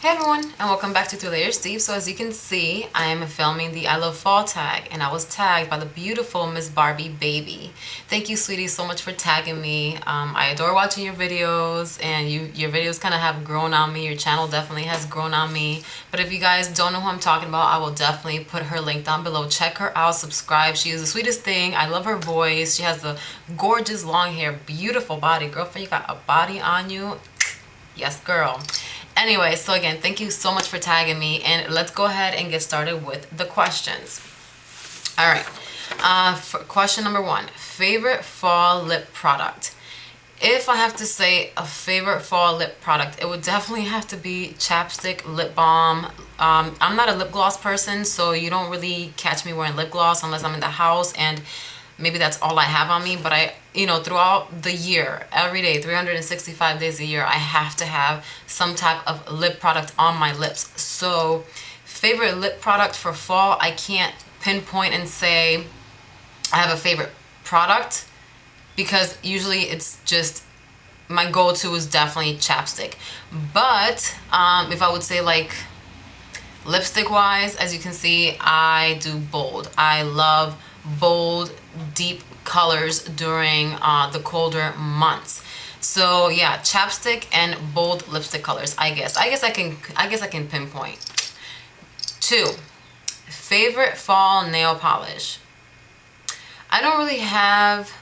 Hey everyone, and welcome back to 3 Layers Deep. So as you can see, I am filming the I Love Fall tag, and I was tagged by the beautiful Miss Barbie Baby. Thank you, sweetie, so much for tagging me. I adore watching your videos, and your videos kind of have grown on me. Your channel definitely has grown on me. But if you guys don't know who I'm talking about, I will definitely put her link down below. Check her out, subscribe. She is the sweetest thing. I love her voice. She has the gorgeous long hair, beautiful body. Girlfriend, you got a body on you. Yes, girl. Anyway, so again, thank you so much for tagging me, and let's go ahead and get started with the questions. All right, for question number 1, favorite fall lip product. If I have to say a favorite fall lip product, it would definitely have to be chapstick lip balm. I'm not a lip gloss person, so you don't really catch me wearing lip gloss unless I'm in the house, and maybe that's all I have on me. But throughout the year, every day, 365 days a year, I have to have some type of lip product on my lips. So favorite lip product for fall, I can't pinpoint and say I have a favorite product, because usually it's just my go-to is definitely chapstick. But if I would say like lipstick wise, as you can see, I do bold. I love bold, deep colors during the colder months. So yeah, chapstick and bold lipstick colors. I guess I can pinpoint. 2, favorite fall nail polish. I don't really have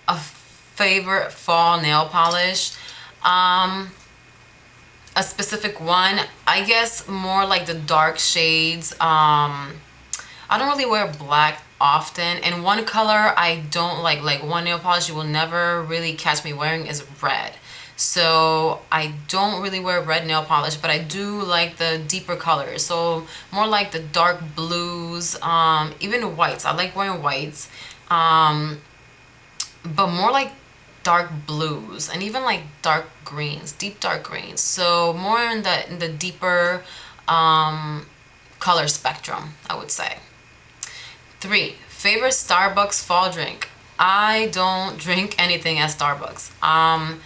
a favorite fall nail polish. A specific one. I guess more like the dark shades. I don't really wear black often, and one color I don't like one nail polish you will never really catch me wearing is red. So I don't really wear red nail polish, but I do like the deeper colors, so more like the dark blues, even whites. I like wearing whites, but more like dark blues, and even like dark greens, deep dark greens. So more in the deeper color spectrum, I would say. 3, favorite Starbucks fall drink. I don't drink anything at Starbucks. I'm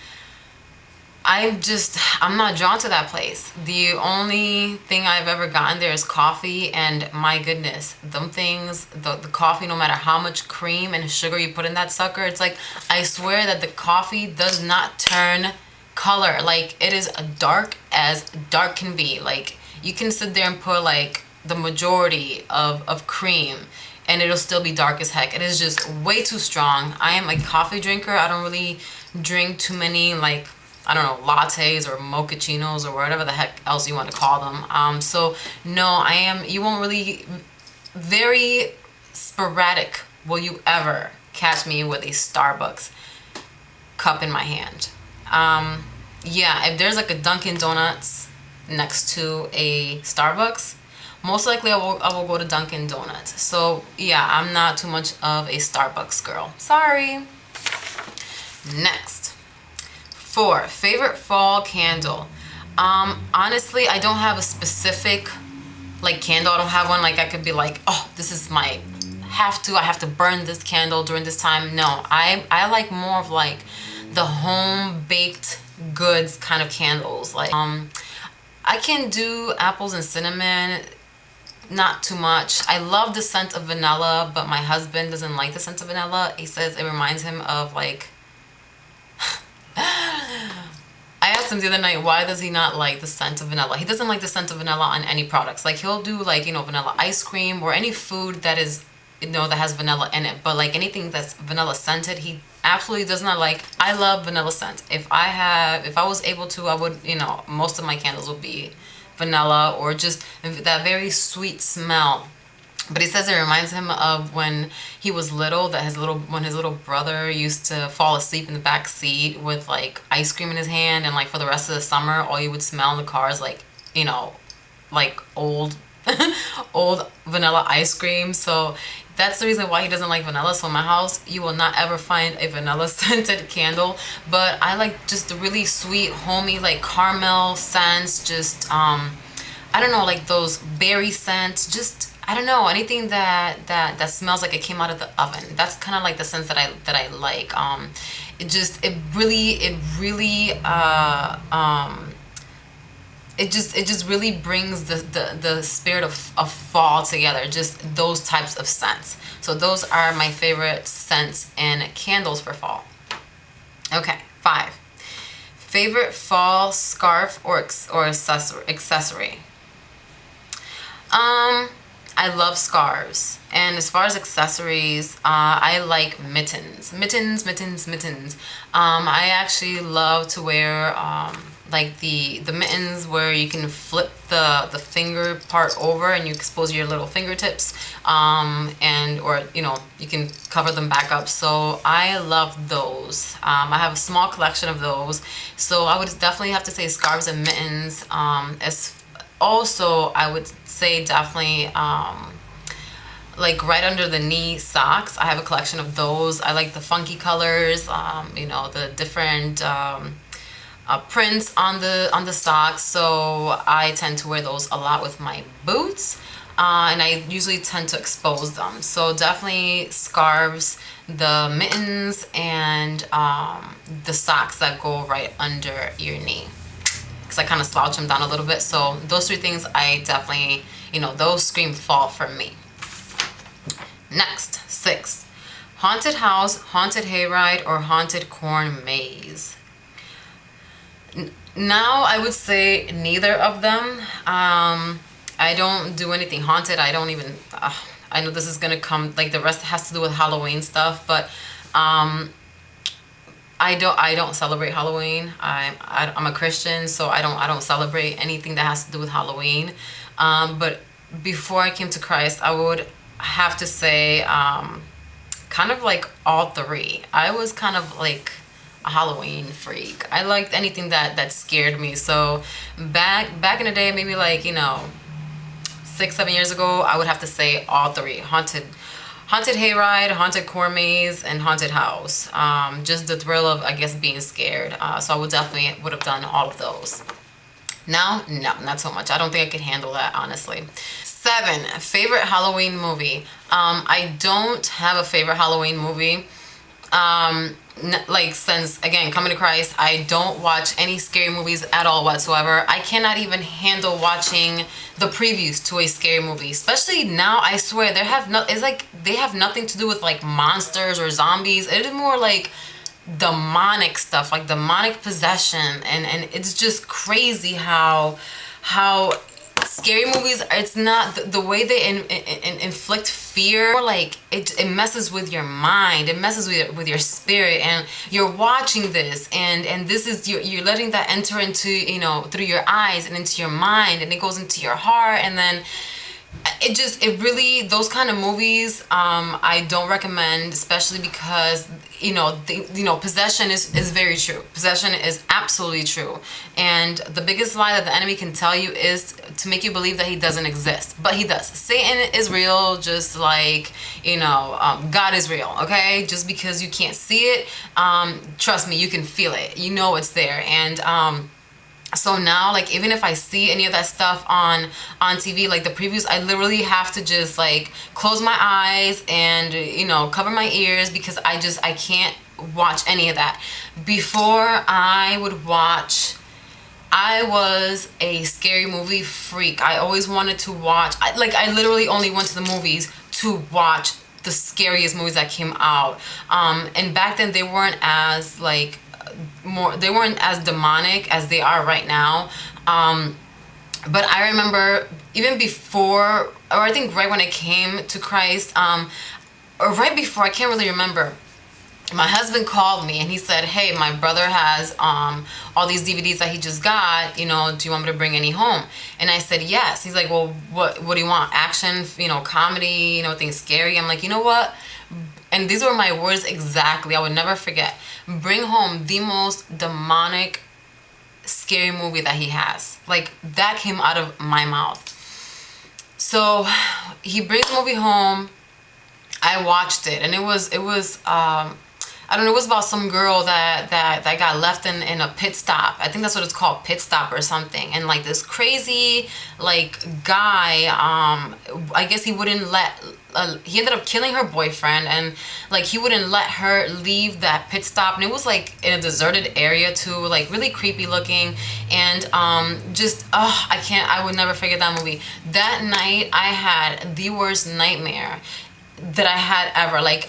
not drawn to that place. The only thing I've ever gotten there is coffee, and my goodness, them things, the coffee, no matter how much cream and sugar you put in that sucker, it's like, I swear that the coffee does not turn color. Like, it is dark as dark can be. Like, you can sit there and put like the majority of cream, and it'll still be dark as heck. It is just way too strong. I am a coffee drinker. I don't really drink too many, like, I don't know, lattes or mochachinos or whatever the heck else you want to call them. So no, you won't really, very sporadic will you ever catch me with a Starbucks cup in my hand. Yeah, if there's like a Dunkin' Donuts next to a Starbucks, most likely I will go to Dunkin' Donuts. So yeah, I'm not too much of a Starbucks girl. Sorry. Next. 4, favorite fall candle. Honestly, I don't have a specific like candle. I don't have one like I could be like, oh, this is my I have to burn this candle during this time. No, I like more of like the home baked goods kind of candles. Like I can do apples and cinnamon. Not too much. I love the scent of vanilla, but my husband doesn't like the scent of vanilla. He says it reminds him of like I asked him the other night, why does he not like the scent of vanilla? He doesn't like the scent of vanilla on any products. Like, he'll do like, vanilla ice cream or any food that is, that has vanilla in it. But like anything that's vanilla scented, he absolutely does not like. I love vanilla scent. If I was able to, I would, most of my candles would be vanilla, or just that very sweet smell. But he says it reminds him of when he was little, that when his little brother used to fall asleep in the back seat with like ice cream in his hand, and like for the rest of the summer, all you would smell in the car is like, like old old vanilla ice cream. So that's the reason why he doesn't like vanilla. So in my house, you will not ever find a vanilla scented candle. But I like just the really sweet, homey, like caramel scents. Just I don't know, like those berry scents. Just, I don't know, anything that smells like it came out of the oven. That's kind of like the scents that I like. It really it just really brings the spirit of fall together, just those types of scents. So those are my favorite scents and candles for fall. Okay, 5. Favorite fall scarf or accessory. I love scarves, and as far as accessories, I like mittens. I actually love to wear like the mittens where you can flip the finger part over and you expose your little fingertips, and or you can cover them back up. So I love those. I have a small collection of those, so I would definitely have to say scarves and mittens. As also, I would say definitely like right under the knee socks. I have a collection of those. I like the funky colors, the different prints on the socks. So I tend to wear those a lot with my boots, and I usually tend to expose them. So definitely scarves, the mittens, and the socks that go right under your knee, because I kind of slouch them down a little bit. So those 3 things, I definitely, those scream fall for me. Next, 6. Haunted house, haunted hayride, or haunted corn maze. Now I would say neither of them. I don't do anything haunted. I don't even, I know this is gonna come, like the rest has to do with Halloween stuff, but I don't celebrate Halloween. I'm a Christian, so I don't celebrate anything that has to do with Halloween. But before I came to Christ, I would have to say kind of like all 3. I was kind of like a Halloween freak. I liked anything that scared me. So back in the day, maybe like 6-7 years ago, I would have to say all 3: haunted hayride, haunted corn maze, and haunted house. Just the thrill of, I guess, being scared. So I would have done all of those. Now, no, not so much. I don't think I could handle that, honestly. 7, favorite Halloween movie. I don't have a favorite Halloween movie. Like, since, again, coming to Christ, I don't watch any scary movies at all whatsoever. I cannot even handle watching the previews to a scary movie, especially now. I swear it's like they have nothing to do with like monsters or zombies. It is more like demonic stuff, like demonic possession, and it's just crazy how scary movies, it's not the way they inflict fear, like it messes with your mind, it messes with your spirit, and you're watching this, and this is you're letting that enter into, through your eyes and into your mind, and it goes into your heart, and then it really, those kind of movies, I don't recommend, especially because possession is very true. Possession is absolutely true, and the biggest lie that the enemy can tell you is to make you believe that he doesn't exist, but he does. Satan is real, just like God is real. Okay, just because you can't see it, trust me, you can feel it. It's there, and so now, like, even if I see any of that stuff on TV, like the previews, I literally have to just like close my eyes and cover my ears, because I can't watch any of that. Before I was a scary movie freak. I always wanted to watch, I literally only went to the movies to watch the scariest movies that came out, and back then they weren't as they weren't as demonic as they are right now. But I remember even before, or I think right when I came to Christ, or right before, I can't really remember, my husband called me and he said, hey, my brother has all these DVDs that he just got, do you want me to bring any home? And I said yes. He's like, well, what do you want? Action, comedy, things scary? I'm like, you know what? And these were my words exactly. I would never forget. Bring home the most demonic, scary movie that he has. Like, that came out of my mouth. So he brings the movie home. I watched it, and it was I don't know, it was about some girl that got left in a pit stop. I think that's what it's called, pit stop or something. And like this crazy like guy, I guess he wouldn't let up killing her boyfriend, and like he wouldn't let her leave that pit stop, and it was like in a deserted area too, like really creepy looking. And just I would never forget that movie. That night I had the worst nightmare that I had ever. Like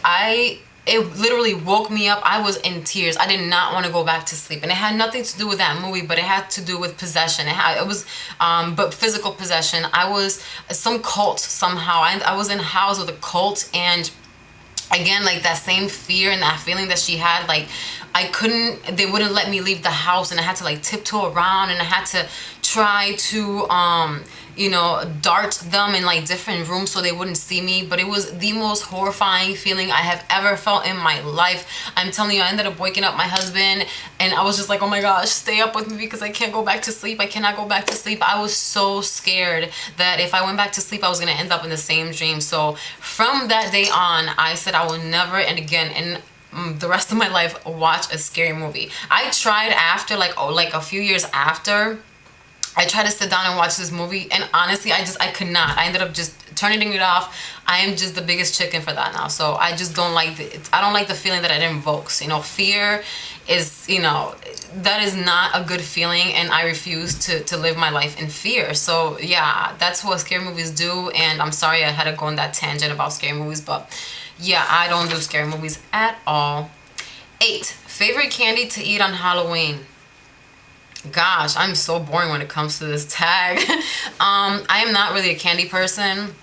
it literally woke me up. I was in tears. I did not want to go back to sleep, and it had nothing to do with that movie, but it had to do with possession. It was but physical possession. I was some cult somehow. I was in a house with a cult, and again, like that same fear and that feeling that she had, like they wouldn't let me leave the house, and I had to like tiptoe around, and I had to try to you know, dart them in like different rooms so they wouldn't see me. But it was the most horrifying feeling I have ever felt in my life. I'm telling you, I ended up waking up my husband, and I was just like, oh my gosh, stay up with me because I can't go back to sleep. I cannot go back to sleep. I was so scared that if I went back to sleep, I was gonna end up in the same dream. So from that day on, I said I will never and again in the rest of my life watch a scary movie. I tried after like a few years after, I tried to sit down and watch this movie, and honestly I could not. I ended up just turning it off. I am just the biggest chicken for that now. So I just don't like I don't like the feeling that it invokes. You know, fear is, you know, that is not a good feeling, and I refuse to live my life in fear. So yeah, that's what scary movies do, and I'm sorry I had to go on that tangent about scary movies, but yeah, I don't do scary movies at all. 8, favorite candy to eat on Halloween. Gosh, I'm so boring when it comes to this tag. I am not really a candy person.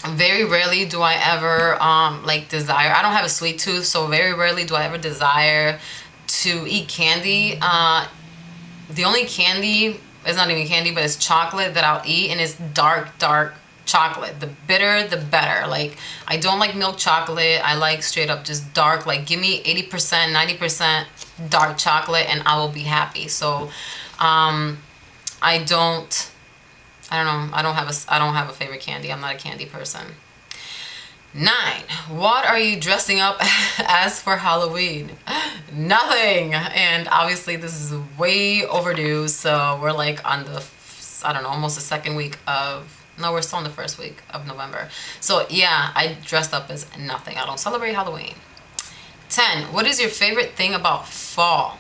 Very rarely do I ever like desire. I don't have a sweet tooth, so very rarely do I ever desire to eat candy. The only candy, it's not even candy, but it's chocolate that I'll eat, and it's dark chocolate. The bitter the better. Like, I don't like milk chocolate. I like straight up just dark. Like, give me 80%, 90% dark chocolate and I will be happy. So I don't have a favorite candy. I'm not a candy person. 9, what are you dressing up as for Halloween? Nothing. And obviously this is way overdue, so we're like on the, I don't know, almost the second week of, no, we're still in the first week of November. So yeah, I dressed up as nothing. I don't celebrate Halloween. 10, what is your favorite thing about fall?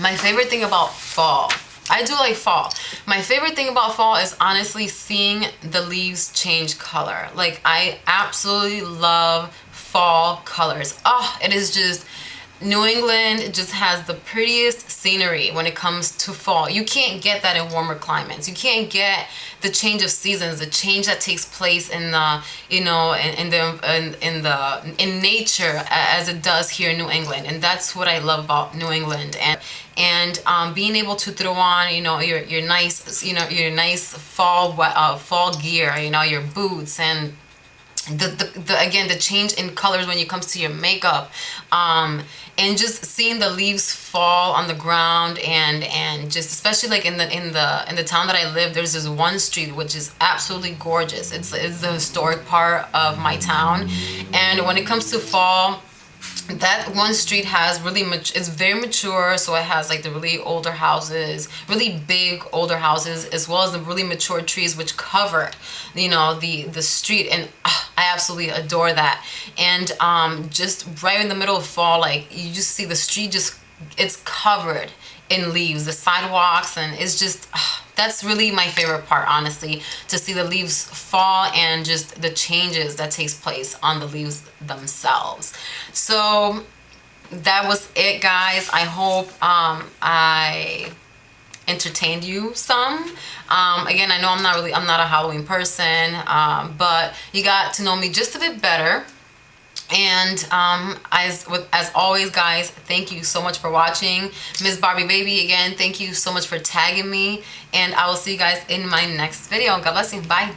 My favorite thing about fall, I do like fall. My favorite thing about fall is honestly seeing the leaves change color. Like, I absolutely love fall colors. Oh, it is just, New England just has the prettiest scenery when it comes to fall. You can't get that in warmer climates. You can't get the change of seasons, the change that takes place in the, you know, in nature as it does here in New England. And that's what I love about New England. And being able to throw on, you know, your nice, you know, your nice fall gear, you know, your boots, and again, the change in colors when it comes to your makeup, and just seeing the leaves fall on the ground, and just especially like in the town that I live, there's this one street which is absolutely gorgeous. It's the historic part of my town, and when it comes to fall, that one street has really it's very mature, so it has like the really older houses, really big older houses, as well as the really mature trees which cover, you know, the street, and I absolutely adore that. And just right in the middle of fall, like, you just see the street just, it's covered in leaves, the sidewalks, and it's just that's really my favorite part, honestly, to see the leaves fall and just the changes that takes place on the leaves themselves. So that was it, guys. I hope I entertained you some. Again, I know I'm not a Halloween person, but you got to know me just a bit better. And as always, guys, thank you so much for watching. Miss Barbie Baby, again, thank you so much for tagging me, and I will see you guys in my next video. God bless you. Bye.